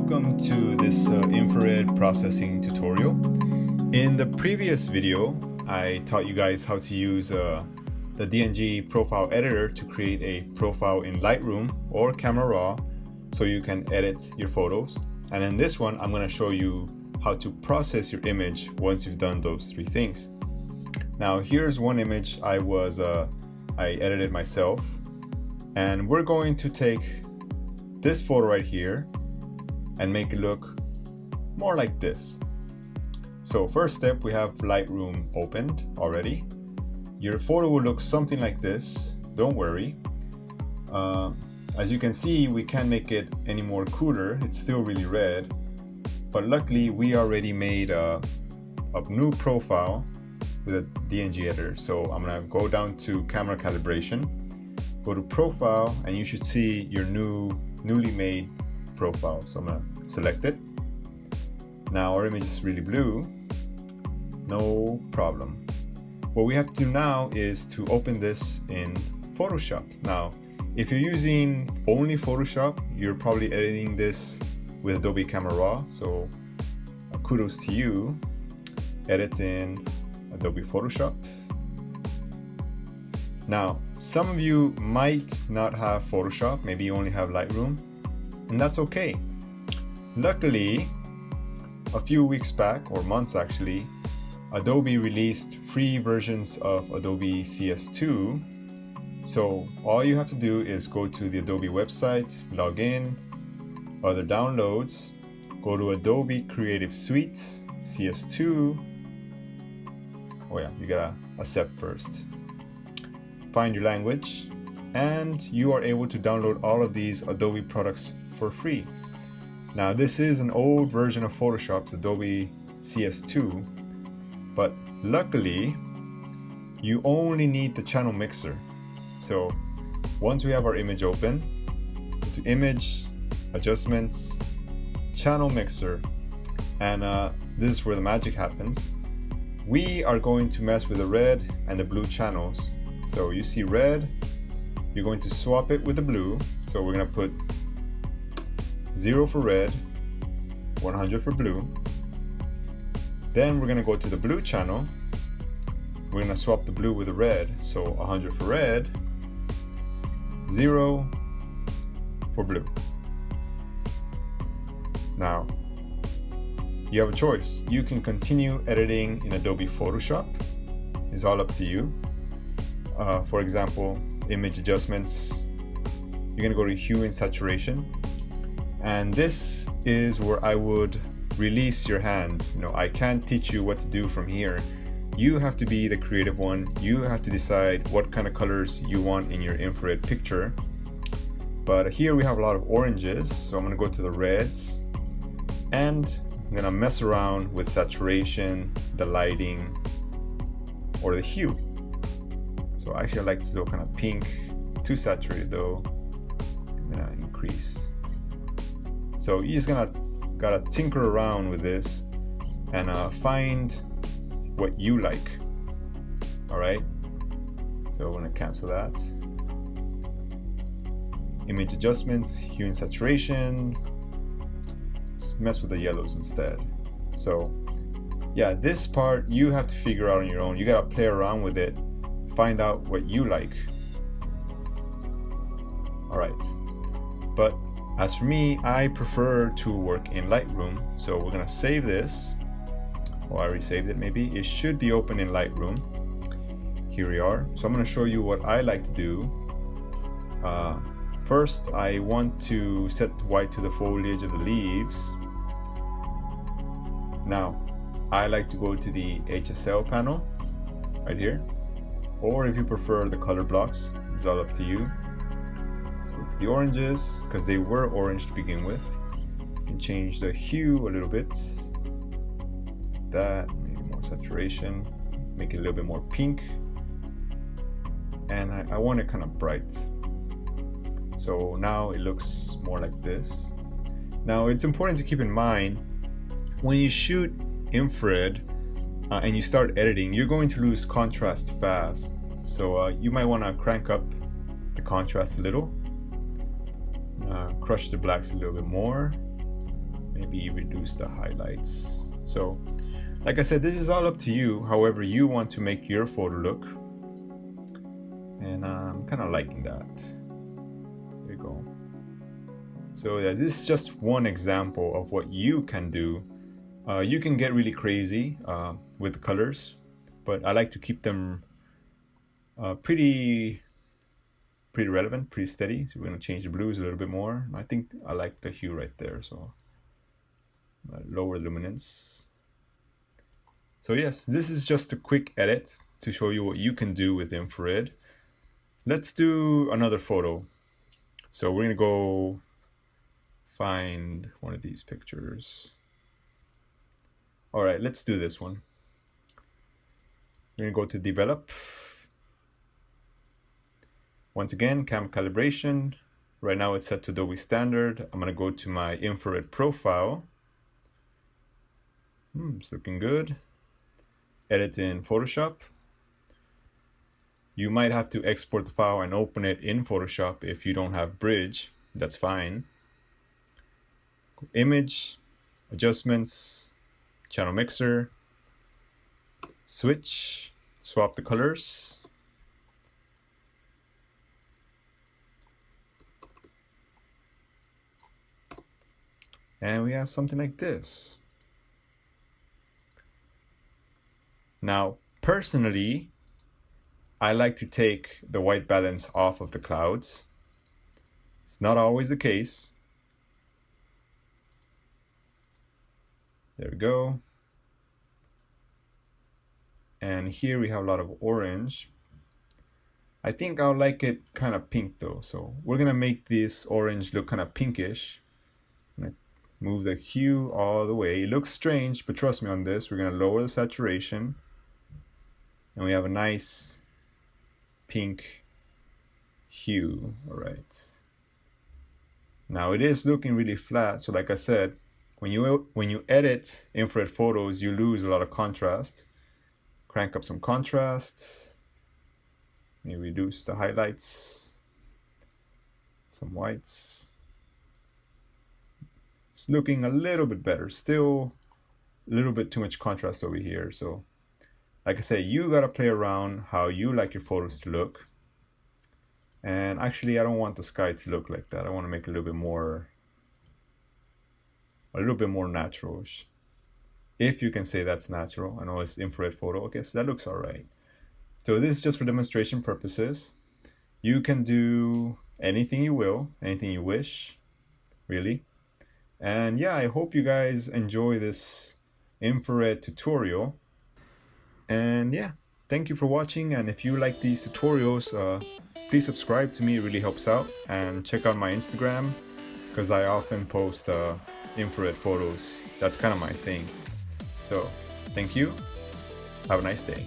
welcome to this infrared processing tutorial. In the previous video, I taught you guys how to use the DNG Profile editor to create a profile in Lightroom or Camera Raw so you can edit your photos. And in this one, I'm going to show you how to process your image once you've done those three things. Now, here's one image I edited myself, and we're going to take this photo right here and make it look more like this. So first step, we have Lightroom opened already. Your photo will look something like this, don't worry. As you can see, we can't make it any more cooler, it's still really red. But luckily, we already made a new profile with a DNG editor. So I'm gonna go down to camera calibration, go to profile, and you should see your newly made profile. So I'm gonna select it. Now our image is really blue, no problem. What we have to do now is to open this in Photoshop. Now, if you're using only Photoshop, you're probably editing this with Adobe Camera Raw. So kudos to you. Edit in Adobe Photoshop. Now, some of you might not have Photoshop, maybe you only have Lightroom, and that's okay. Luckily, a few weeks back, or months actually, Adobe released free versions of Adobe CS2. So all you have to do is go to the Adobe website, log in, other downloads, go to Adobe Creative Suite, CS2. Oh yeah, you gotta accept first. Find your language, and you are able to download all of these Adobe products for free. Now, this is an old version of Photoshop's Adobe CS2, but luckily, you only need the channel mixer. So once we have our image open, go to Image, Adjustments, Channel Mixer, and this is where the magic happens. We are going to mess with the red and the blue channels. So you see red, you're going to swap it with the blue. So we're gonna put 0 for red, 100 for blue. Then we're gonna go to the blue channel. We're gonna swap the blue with the red. So 100 for red, 0 for blue. Now, you have a choice. You can continue editing in Adobe Photoshop. It's all up to you. For example, image adjustments, you're gonna go to Hue and Saturation. And this is where I would release your hand. You know, I can't teach you what to do from here. You have to be the creative one. You have to decide what kind of colors you want in your infrared picture. But here we have a lot of oranges, so I'm gonna go to the reds, and I'm gonna mess around with saturation, the lighting, or the hue. So actually I like this little kind of pink, too saturated though. I'm gonna increase. So you just gotta tinker around with this and find what you like. All right. So we're gonna cancel that. Image adjustments, hue and saturation. Let's mess with the yellows instead. So yeah, this part you have to figure out on your own. You gotta play around with it, find out what you like. All right. But as for me, I prefer to work in Lightroom. So we're gonna save this. Oh, I already saved it maybe. It should be open in Lightroom. Here we are. So I'm gonna show you what I like to do. First, I want to set white to the foliage of the leaves. Now, I like to go to the HSL panel right here. Or if you prefer the color blocks, it's all up to you. So it's the oranges, because they were orange to begin with. And change the hue a little bit. That, maybe more saturation. Make it a little bit more pink. And I want it kind of bright. So now it looks more like this. Now it's important to keep in mind, when you shoot infrared and you start editing, you're going to lose contrast fast. So you might want to crank up the contrast a little. Crush the blacks a little bit more. maybe reduce the highlights. So like I said, this is all up to you, however you want to make your photo look. And I'm kind of liking that. There you go. So yeah, this is just one example of what you can do. You can get really crazy with the colors, but I like to keep them pretty relevant, pretty steady. So we're going to change the blues a little bit more. I think I like the hue right there, so lower luminance. So yes, this is just a quick edit to show you what you can do with infrared. Let's do another photo. So we're going to go find one of these pictures. All right, let's do this one. We're going to go to develop. Once again, camera calibration. Right now it's set to Adobe Standard. I'm going to go to my infrared profile. It's looking good. Edit in Photoshop. You might have to export the file and open it in Photoshop if you don't have Bridge. That's fine. Image, adjustments, channel mixer, switch, swap the colors. And we have something like this. Now, personally, I like to take the white balance off of the clouds. It's not always the case. There we go. And here we have a lot of orange. I think I'll like it kind of pink though. So we're gonna make this orange look kind of pinkish. Move the hue all the way. It looks strange, but trust me on this. We're going to lower the saturation. And we have a nice pink hue. All right. Now it is looking really flat. So like I said, when you edit infrared photos, you lose a lot of contrast. Crank up some contrast. Maybe reduce the highlights. Some whites. It's looking a little bit better. Still a little bit too much contrast over here. So like I say, you gotta play around how you like your photos to look. And actually I don't want the sky to look like that. I want to make it a little bit more natural-ish. If you can say that's natural. I know it's infrared photo. Okay, so that looks all right. So this is just for demonstration purposes. You can do anything you will, anything you wish, really. And yeah, I hope you guys enjoy this infrared tutorial. And yeah, thank you for watching. And if you like these tutorials, please subscribe to me. It really helps out. And check out my Instagram, because I often post infrared photos. That's kind of my thing. So thank you. Have a nice day.